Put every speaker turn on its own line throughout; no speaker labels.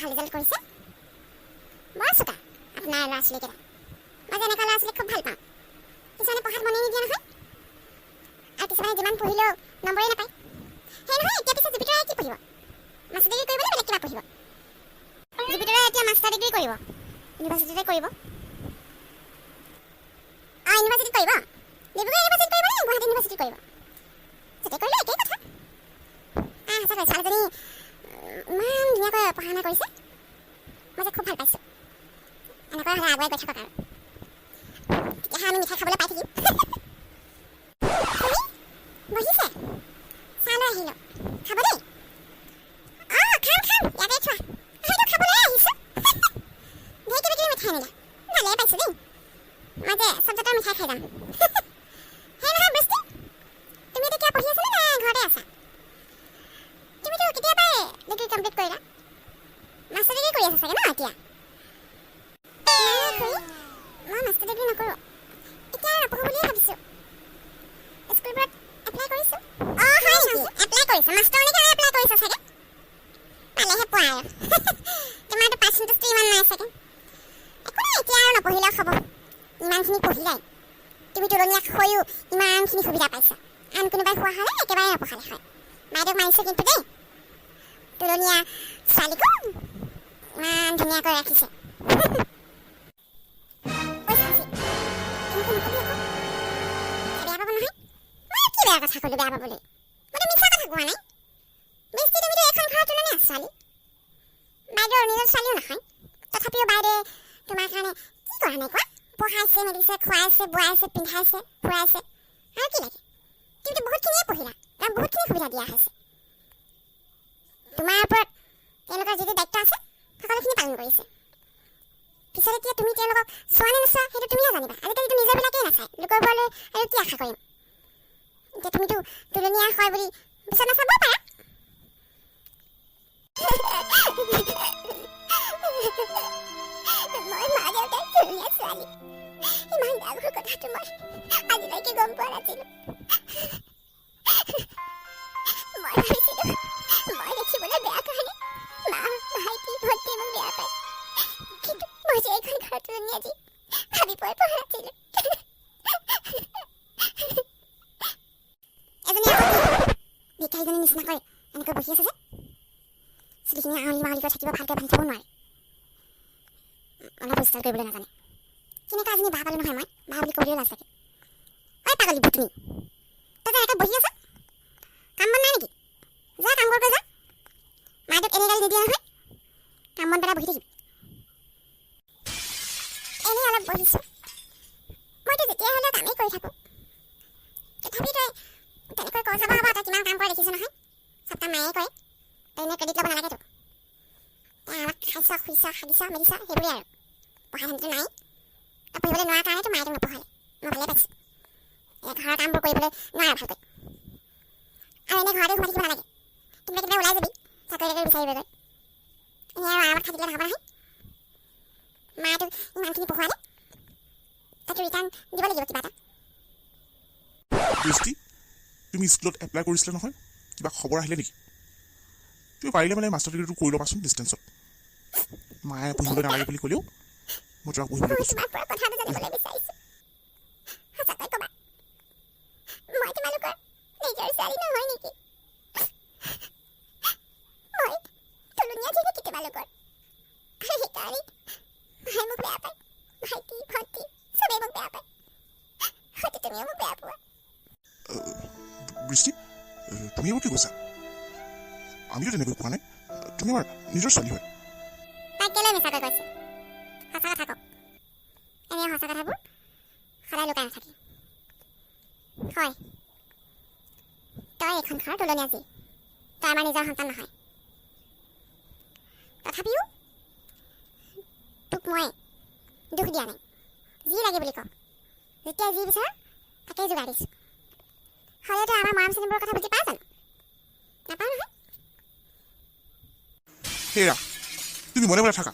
ভাল ৰিজাল্ট কৰিছে বৰ চোকা আপোনাৰ ল'ৰা ছোৱালীকেইটা মই যেনেকুৱা ল'ৰা ছোৱালীক খুব ভাল পাওঁ কিছুমানে পঢ়াত মনে নিদিয়ে নহয় আৰু কিছুমানে যিমান পঢ়িলেও নম্বৰেই নাপায় সেই নহয় এতিয়া পিছে জুপিটাৰে কি পঢ়িব মাষ্টাৰ ডিগ্ৰী কৰিব নে বেলেগ কিবা পঢ়িব জুপিটাৰে এতিয়া মাষ্টাৰ ডিগ্ৰী কৰিব ইউনিভাৰ্চিটিতে কৰিব ইউনিভাৰ্চিটিত কৰিব ডিব্ৰুগড় ইউনিভাৰ্চিটিত কৰিব নে গুৱাহাটী ইউনিভাৰ্চিটিত কৰিব য'তে কৰিলে একেই কথা সঁচাকৈ ছোৱালীজনী ইমান ধুনীয়াকৈ পঢ়া শুনা কৰিছে মই যে খুব ভাল পাইছোঁ এনেকৈ হ'লে আগুৱাই গৈ থাকক আৰু তেতিয়াহে আমি মিঠাই খাবলৈ পাই থাকিম বহিছে চাহ লৈ আহিলোঁ খাব দেই খাম ইয়াতে থোৱা সেইটো খাবলৈ আহিছোঁ ঢেৰ কিবা কিবি মিঠাই আনিলে ভালেই পাইছোঁ দেই মই যে চব জাতৰ মিঠাই খাই যাম সেই নহয় বৃষ্টি তুমি এতিয়া কিয় পঢ়ি আছা নে ঘৰতে আছা তুমিতো কেতিয়াবাই ডিগ্ৰী কমপ্লিট কৰিলা মাষ্টাৰ ডিগ্ৰী কৰি আছা চাগে ন এতিয়া মই মাষ্টাৰ ডিগ্ৰী নকৰোঁ এতিয়া নপঢ়োঁ বুলিয়ে ভাবিছোঁ স্কুলবোৰত এপ্লাই কৰিছোঁ হয় নেকি এপ্লাই কৰিছা মাষ্টৰলৈকে এপ্লাই কৰিছা চাগে পালেহে পোৱা আৰু তোমাৰতো পাৰ্চেণ্টেজটো ইমান নাই চাগে একো নাই এতিয়া আৰু নপঢ়িলেও হ'ব ইমানখিনি পঢ়িলাই তুমি তুলনীয়া হৈও ইমানখিনি সুবিধা পাইছা আন কোনোবাই হোৱা হ'লে একেবাৰে নপঢ়ালে হয় বাইদেউক মাৰিছোঁ কিন্তু দেই তুলনীয়া ছোৱালীকো ইমান ধুনীয়াকৈ ৰাখিছে বেয়া কথা ক'লো বেয়া পাবলৈ মইতো মিছা কথা কোৱা নাই বেছি তুমিতো এখন ঘৰৰ তুলনীয়া ছোৱালী বাইদেউৰ নিজৰ ছোৱালীও নহয় তথাপিও বাইদেৱে তোমাৰ কাৰণে কি কৰা নাই কোৱা পঢ়াইছে মেলিছে খুৱাইছে বোৱাইছে পিন্ধাইছে ফুৰাইছে আৰু কি লাগে তুমিতো বহুতখিনিয়ে পঢ়িলা আৰু বহুতখিনি সুবিধা দিয়া হৈছে তোমাৰ ওপৰত তেওঁলোকৰ যিটো দায়িত্ব আছে সকলোখিনি পালন কৰিছে পিছত এতিয়া তুমি তেওঁলোকক চোৱা নে নোচোৱা সেইটো তুমিহে জানিবা আজিকালিতো নিজৰবিলাকেই নাচায় লোকৰ ওপৰলৈ আৰু কি আশা কৰিম এতিয়া তুমিতো তুলনীয়া হয় বুলি পিছত নাচাব পাৰা মই মা দেউতাৰ তুলনীয়া ছোৱালী ইমান ডাঙৰ কথাটো মই আজিলৈকে গম পোৱা নাছিলোঁ মই ভাবিছিলোঁ মই দেখিবলৈ বেয়া কাৰণে মা ভাইটি ভণ্টি মোক বেয়া পায় কিন্তু মই যে এইখন ঘৰৰ তুলনীয়া যি ভাবি পোৱাই পৰা নাছিলোঁ ভিক্ষাৰীজনী নিচিনাকৈ এনেকৈ বহি আছে যে চুলিখিনি আঙুলি মাঙুলি কৰি থাকিব ভালকৈ বান্ধি থ'ব নোৱাৰে অলপ ষ্টাইল কৰিবলৈ নাজানে কেনেকুৱা এজনী বাহ পালোঁ নহয় মই বাহ বুলি ক'বলৈ লাজ লাগে ঐ পাগলী তুমি তই যে এনেকৈ বহি আছা কাম বন নাই নেকি যা কাম কৰিব যা মাইটোক এনেই গালি নিদিয়া নহয় কাম বন পেলাই বহি থাকিবি এনেই অলপ বহিছোঁ মইতো যেতিয়া হ'লেও কামেই কৰি থাকোঁ তথাপি তই তেনেকৈ কৈ চাব হ'ব তই কিমান কাম কৰে দেখিছোঁ নহয় চব কাম মায়ে কৰে তই এনেই ক্ৰেডিট ল'ব নালাগেতো তই আমাক খাইছ শুইছ হাগিছ মেলিছ সেইবোৰেই আৰু পঢ়া ধানটো নাই তই পঢ়িবলৈ নোৱাৰা কাৰণেতো মায়ে তোক নপঢ়ালে মই ভালেই পাইছোঁ এই ঘৰৰ কামবোৰ কৰিবলৈ নোৱাৰা ভালকৈ আৰু এনেই ঘৰতে সোমাই থাকিব নালাগে কিবা কিবা ওলাই যাবি চাকৰি তাকৰি বিচাৰিবগৈ এনেই আৰু আৰামত থাকিলে নহ'ব নহয় মায়ে তোক ইমানখিনি পঢ়ুৱালে তইতো ৰিটাৰ্ণ দিব লাগিব কিবা এটা
তুমি স্কুলত এপ্লাই কৰিছিলা নহয় কিবা খবৰ আহিলে নেকি তুমি পাৰিলে মানে মাষ্টাৰ ডিগ্ৰীটো কৰি ল'বাচোন ডিষ্টেঞ্চত মায়ে পঢ়িবলৈ নালাগে বুলি ক'লেও মই তোমাক পঢ়িবলৈ কৈছোঁ বৃষ্টি তুমি এইবোৰ কি কৈছা আমিতো তেনেকৈ কোৱা নাই তুমি আমাৰ নিজৰ ছোৱালী হয়
তাই কেলৈ মিছাকৈ কৈছে সঁচা কথা কওক এনে সঁচা কথাবোৰ সদায় লুকাই নাথাকে হয় তই এখন ঘৰৰ তুলনীয়া যি তই আমাৰ নিজৰ সন্তান নহয় তথাপিও তোক মই দুখ দিয়া নাই যি লাগে বুলি কওক যেতিয়া যি বিচাৰ তাকেই যোগাৰ দিছোঁ হ'লেতো আমাৰ মৰম চেনেহবোৰৰ কথা বুজি পাওঁ জানো নাপাওঁ নহয়
হেৰা তুমি মনে মনে থাকা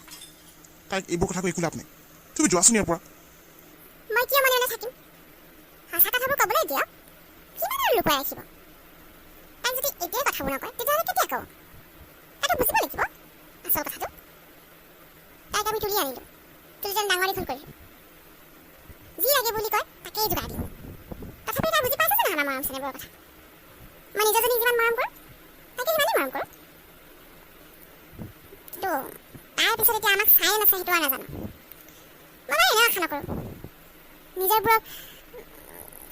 তাইক এইবোৰ কথা কৈ একো লাভ নাই তুমি যোৱাচোন ইয়াৰ পৰা
মই কিয় মনে মনে থাকিম সঁচা কথাবোৰ ক'বলৈ দিয়ক কিমান আৰু লুকুৱাই ৰাখিব তাইক যদি এতিয়াই কথাবোৰ নকয় তেতিয়াহ'লে কেতিয়া ক'ব তাইতো বুজিব লাগিব আচল কথাটো আনিলোঁ তুলিজন ডাঙৰ দীঘল কৰিলোঁ যি লাগে বুলি কয় তাকেই যোগাৰ দিওঁ তথাপি তাই বুজি পাইছে জানো আমাৰ মৰম চেনেহবোৰৰ কথা মই নিজৰজনী যিমান মৰম কৰোঁ তাকে সিমানেই মৰম কৰোঁ কিন্তু তাৰ পিছত এতিয়া আমাক চাই নাচায় সেইটো আৰু নাজানো মই বাৰু এনেও আশা নকৰোঁ নিজৰবোৰক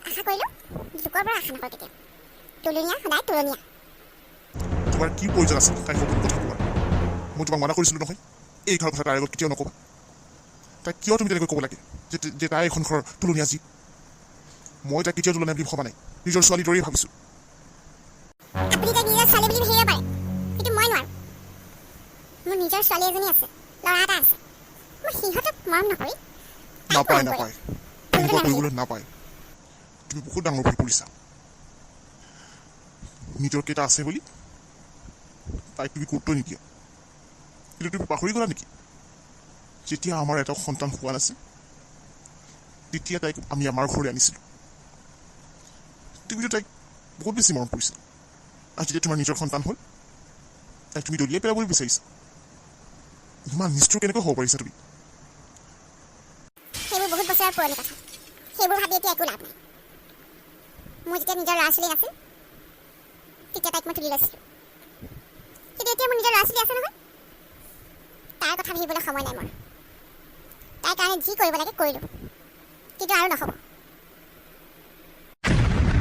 আশা কৰিলোঁ লোকৰ পৰা আশা নকৰোঁ কেতিয়াও তুলনীয়া সদায় তুলনীয়া
তোমাৰ কি প্ৰয়োজন আছে তাই সকলো কথা কোৱা মই তোমাক মানা কৰিছিলোঁ নহয় এই ঘৰৰ কথা তাইৰ আগত কেতিয়াও নক'বা তাই কিয় তুমি তেনেকৈ ক'ব লাগে যে তাই এখন ঘৰৰ তুলনীয়া জীৱ মই তাইক কেতিয়াও তুলনীয়া বুলি ভবা নাই নিজৰ ছোৱালীৰ দৰেই ভাবিছোঁ
আপুনি তাইক নিজৰ ছোৱালী বুলি ভাবিব পাৰে কিন্তু মই নোৱাৰোঁ মোৰ নিজৰ ছোৱালী এজনী আছে ল'ৰা এটা আছে মই সিহঁতক মৰম নকৰি
নাপায় তেনেকুৱা কৰিবলৈ নাপায় তুমি বহুত ডাঙৰ ভুল কৰিছা নিজৰ কেইটা আছে বুলি তাইক তুমি গুৰুত্ব নিদিয়া কিন্তু তুমি পাহৰি গ'লা নেকি যেতিয়া আমাৰ এটা সন্তান হোৱা নাছিল তেতিয়া তাইক আমি আমাৰ ঘৰলৈ আনিছিলোঁ তুমিতো তাইক বহুত বেছি মৰম কৰিছা আৰু যেতিয়া তোমাৰ নিজৰ সন্তান হ'ল তাইক তুমি দলিয়াই পেলাবলৈ বিচাৰিছা ইমান নিষ্ঠুৰ কেনেকৈ হ'ব পাৰিছা তুমি
সেইবোৰ বহুত বছৰৰ পুৰণি কথা সেইবোৰ ভাবি এতিয়া একো লাভ নাই মোৰ যেতিয়া নিজৰ ল'ৰা ছোৱালী নাছিল তেতিয়া তাইক মই তুলি লৈছিলোঁ কিন্তু এতিয়া মোৰ নিজৰ ল'ৰা ছোৱালী আছে নহয় তাৰ কথা ভাবিবলৈ সময় নাই মোৰ তাইৰ কাৰণে যি কৰিব লাগে কৰিলোঁ কিন্তু আৰু নহ'ব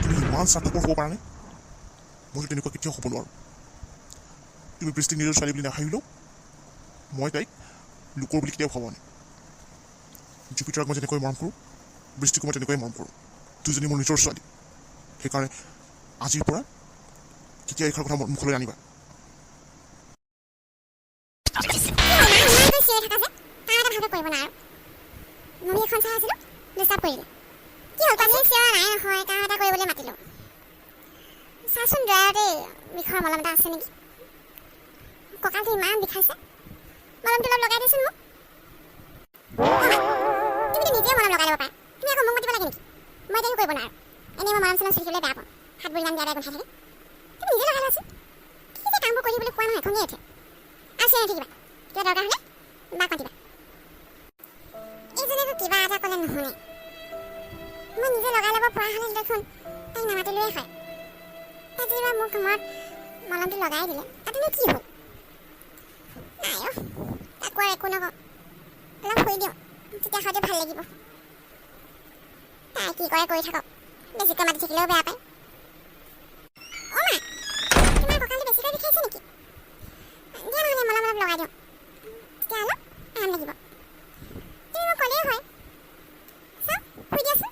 তুমি ইমান স্বাৰ্থপৰ হ'ব পৰা নাই মইতো তেনেকুৱা কেতিয়াও হ'ব নোৱাৰোঁ তুমি বৃষ্টিক নিজৰ ছোৱালী বুলি নাভাবিলেও মই তাইক লোকৰ বুলি কেতিয়াও ভবা নাই জুপিটাৰক মই যেনেকৈ মৰম কৰোঁ বৃষ্টিকো মই তেনেকৈয়ে মৰম কৰোঁ দুজনী মোৰ নিজৰ ছোৱালী সেইকাৰণে আজিৰ পৰা কেতিয়া এইষাৰ কথা মুখলৈ আনিবা
মমি এখন চাই আছিলোঁ ডিষ্টাৰ্ব কৰিলে কি হ'ল পানী চিঞৰা নাই নহয় কাম এটা কৰিবলৈ মাতিলোঁ চাচোন ড্ৰায়াৰতে বিষৰ মলম এটা আছে নেকি কঁকালটো ইমান বিষাইছে মলমটো অলপ লগাই দিছোন মোক তুমিতো নিজে মলম লগাই ল'ব পাৰা তুমি আকৌ মোক মাতিব লাগে নেকি মই এতিয়া কৰিব নোৱাৰোঁ এনেই মই মলম চলম চলিবলৈ বেয়া পাওঁ হাতবোৰ ইমান বেয়া বেয়া গোন্ধাই থাকে তুমি নিজে লগাই লোৱাচোন কি যে কামবোৰ কৰিবলৈ কোৱা নহয় খঙেই উঠে আৰু চিঞৰি থাকিবা কিবা দৰকাৰ হ'লে বাক মাতিবা এইজনীকো কিবা এটা ক'লে নুশুনে মই নিজে লগাই ল'ব পৰা হ'লে দেখোন তাইক নামাতিলোৱেই হয় তাই যেনিবা মোক মূৰত মলমটো লগাই দিলে তাতেনো কি হ'ল নাই অ' তাকো আৰু একো নকওঁ অলপ শুই দিওঁ তেতিয়া হয়তো ভাল লাগিব তাই কি কৰে কৰি থাকক বেছিকৈ মাতি থাকিলেও বেয়া পায় অ' মা তোমাৰ কঁকালটো বেছিকৈ বিষাইছে নেকি দিয়া নহ'লে মলম অলপ লগাই দিওঁ তেতিয়া অলপ আৰাম লাগিব তুমি মোক ক'লেই হয় চাওক শুই দিয়াচোন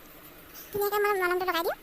ধুনীয়াকৈ মই মলমটো লগাই দিওঁ